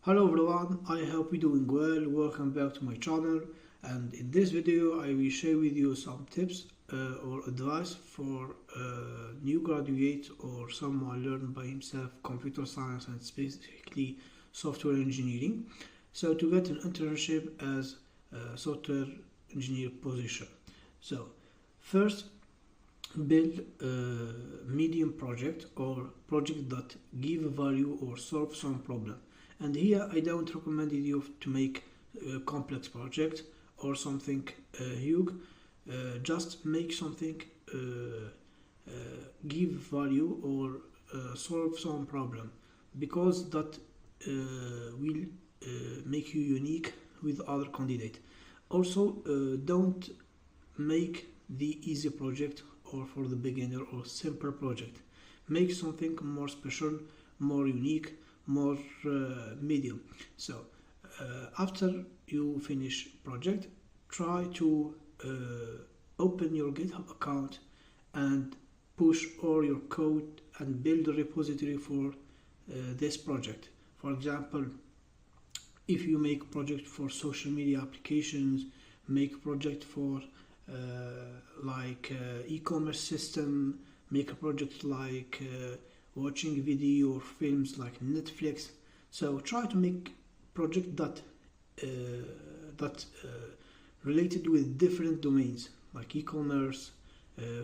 Hello everyone, I hope you're doing well. Welcome back to my channel, and in this video I will share with you some tips or advice for new graduate or someone learning by himself computer science and specifically software engineering. So to get an internship as a software engineer position. So first, build a medium project or project that give value or solve some problem. And here I don't recommend you to make a complex project or something huge. Just make something give value or solve some problem, because that will make you unique with other candidate. Also, don't make the easy project or for the beginner or simple project. Make something more special, more unique, more medium. So after you finish project, try to open your GitHub account and push all your code and build a repository for this project. For example, if you make project for social media applications, make project for e-commerce system, make a project like watching video or films like Netflix. So try to make project that related with different domains like e-commerce,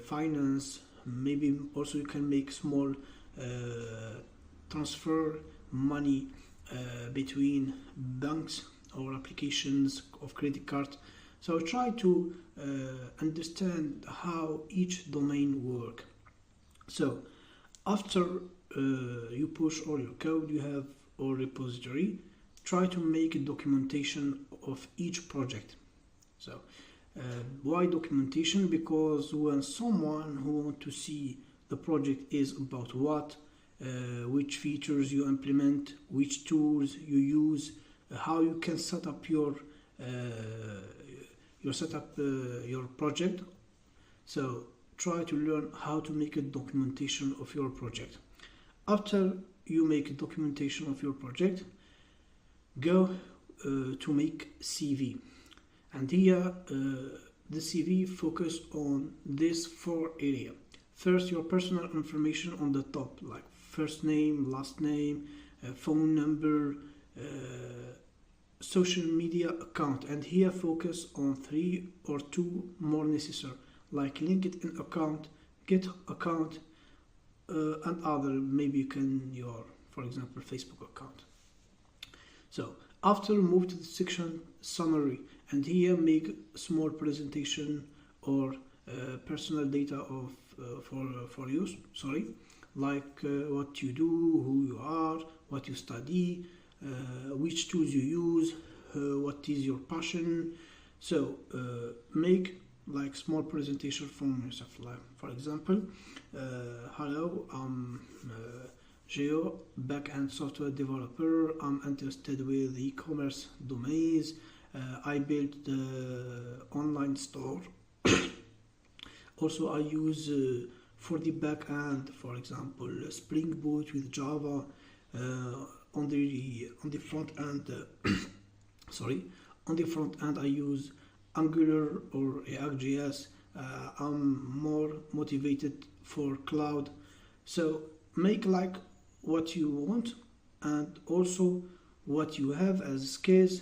finance. Maybe also you can make small transfer money between banks or applications of credit card. So try to understand how each domain work. So after you push all your code, you have all repository. Try to make a documentation of each project. So why documentation? Because when someone who want to see the project is about what, which features you implement, which tools you use, how you can set up your project. So try to learn how to make a documentation of your project. After you make a documentation of your project, go to make CV. And here the CV focus on this 4 area. First, your personal information on the top, like first name, last name, phone number, social media account. And here focus on 3 or 2 more necessary, like LinkedIn account, GitHub account, and other. Maybe you can for example, Facebook account. So after move to the section summary, and here make a small presentation or personal data of for you. Like what you do, who you are, what you study, which tools you use, what is your passion. So make like small presentation from yourself. Like for example, hello, I'm Geo, backend software developer. I'm interested with e-commerce domains. I built the online store. Also, I use for the backend, for example, Spring Boot with Java. On the front end, on the front end, I use Angular or React.js. I'm more motivated for cloud. So make like what you want, and also what you have as skills,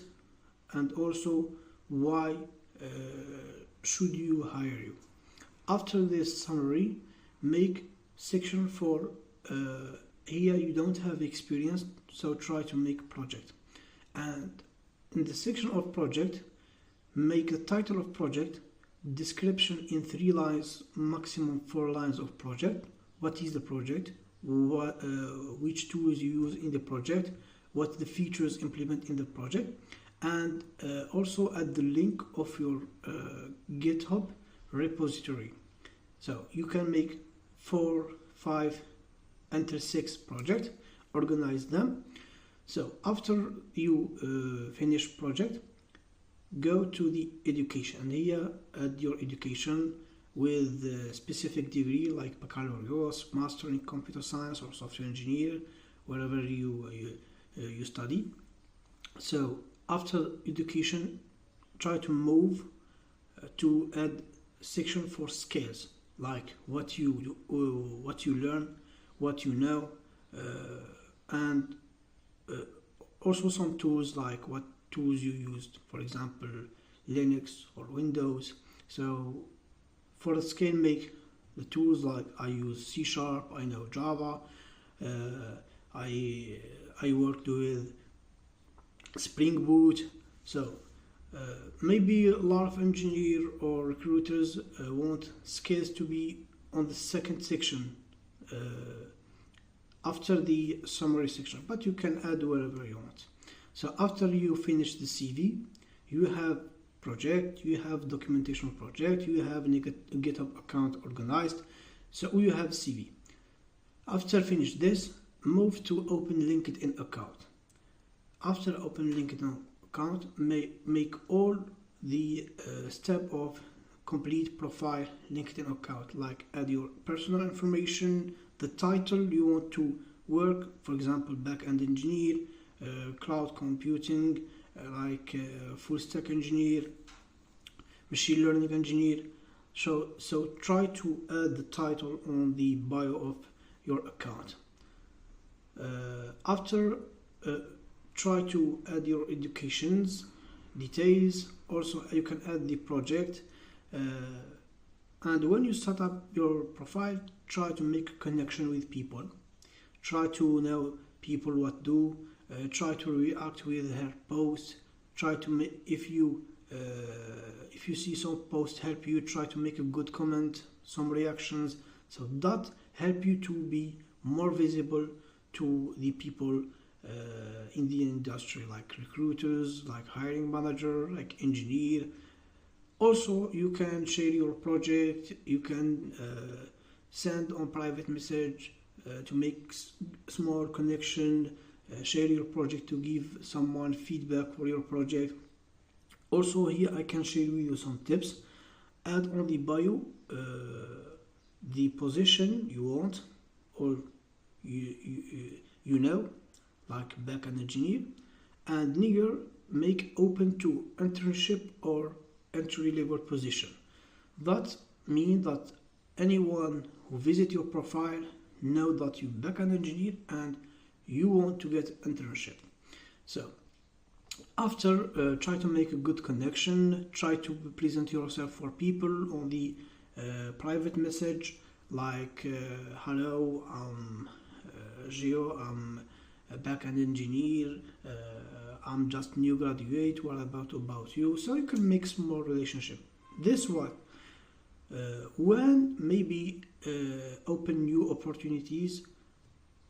and also why should you hire you. After this summary, make section for here you don't have experience, so try to make project. And in the section of project, make the title of project, description in 3 lines, maximum 4 lines of project. What is the project? Which tools you use in the project? What the features implement in the project? And also add the link of your GitHub repository. So you can make 4, 5, enter 6 project, organize them. So after you finish project, go to the education, and here add your education with a specific degree like baccalaureate, master in computer science or software engineer, wherever you study. So after education, try to move to add section for skills, like what you learn, what you know, and also some tools, like what tools you used, for example Linux or Windows. So for the skill, make the tools like I use C Sharp, I know Java, uh, I I worked with Spring Boot. So uh, maybe a lot of engineer or recruiters want skills to be on the second section uh, after the summary section, but you can add wherever you want. So after you finish the CV, you have project, you have documentation project, you have a GitHub account organized, so you have CV. After finish this, move to open LinkedIn account. After open LinkedIn account, make all the step of complete profile LinkedIn account, like add your personal information, the title you want to work, for example backend engineer, cloud computing, full stack engineer, machine learning engineer. So try to add the title on the bio of your account. After try to add your education's details. Also you can add the project, and when you set up your profile, try to make a connection with people, try to know people what do, try to react with her posts, try to make, if you see some post help you, try to make a good comment, some reactions, so that help you to be more visible to the people in the industry, like recruiters, like hiring manager, like engineer. Also you can share your project, you can send on private message to make small connection, share your project to give someone feedback for your project. Also here I can share with you some tips. Add on the bio the position you want, or you know, like backend engineer, and neither make open to internship or entry level position. That means that anyone who visit your profile know that you backend engineer and you want to get internship. So after try to make a good connection, try to present yourself for people on the private message, like hello, I'm Gio, I'm a backend engineer, I'm just new graduate, what about you? So you can make small relationship. This one, when maybe open new opportunities,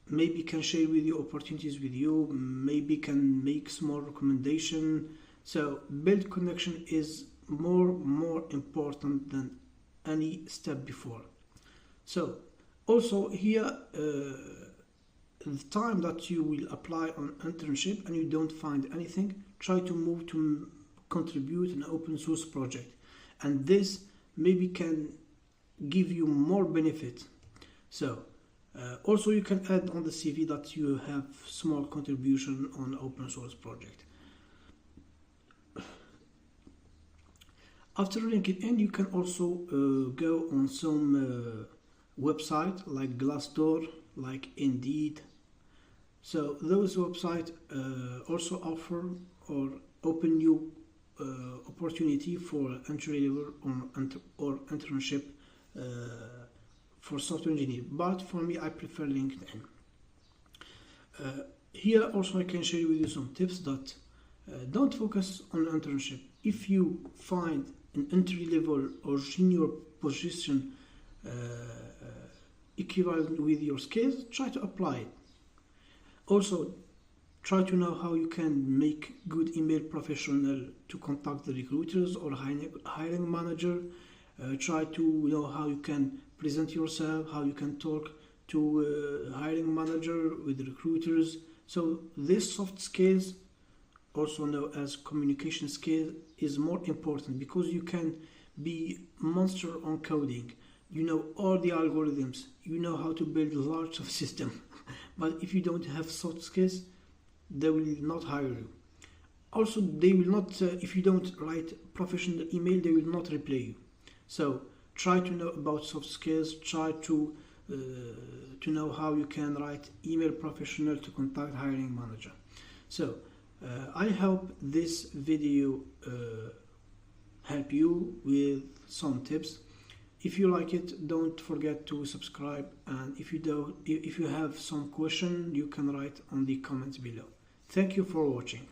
maybe can share with you opportunities with you, maybe can make small recommendation. So build connection is more important than any step before. So also here, the time that you will apply on internship and you don't find anything, try to move to contribute an open source project, and this maybe can give you more benefit. So also you can add on the CV that you have small contribution on open source project. After LinkedIn, you can also go on some website like Glassdoor, like Indeed. So those websites also offer or open new opportunity for entry level or internship for software engineer. But for me, I prefer LinkedIn. Here also I can share with you some tips that don't focus on internship. If you find an entry level or junior position equivalent with your skills, try to apply it. Also, try to know how you can make good email professional to contact the recruiters or hiring manager. Try to know how you can present yourself, how you can talk to hiring manager with recruiters. So these soft skills, also known as communication skills, is more important because you can be monster on coding. You know all the algorithms, you know how to build large of system, but if you don't have soft skills, they will not hire you. Also, they will not, if you don't write professional email, they will not reply you. So try to know about soft skills, try to know how you can write email professional to contact hiring manager. So I hope this video help you with some tips. If you like it, don't forget to subscribe, and if you have some question, you can write on the comments below. Thank you for watching.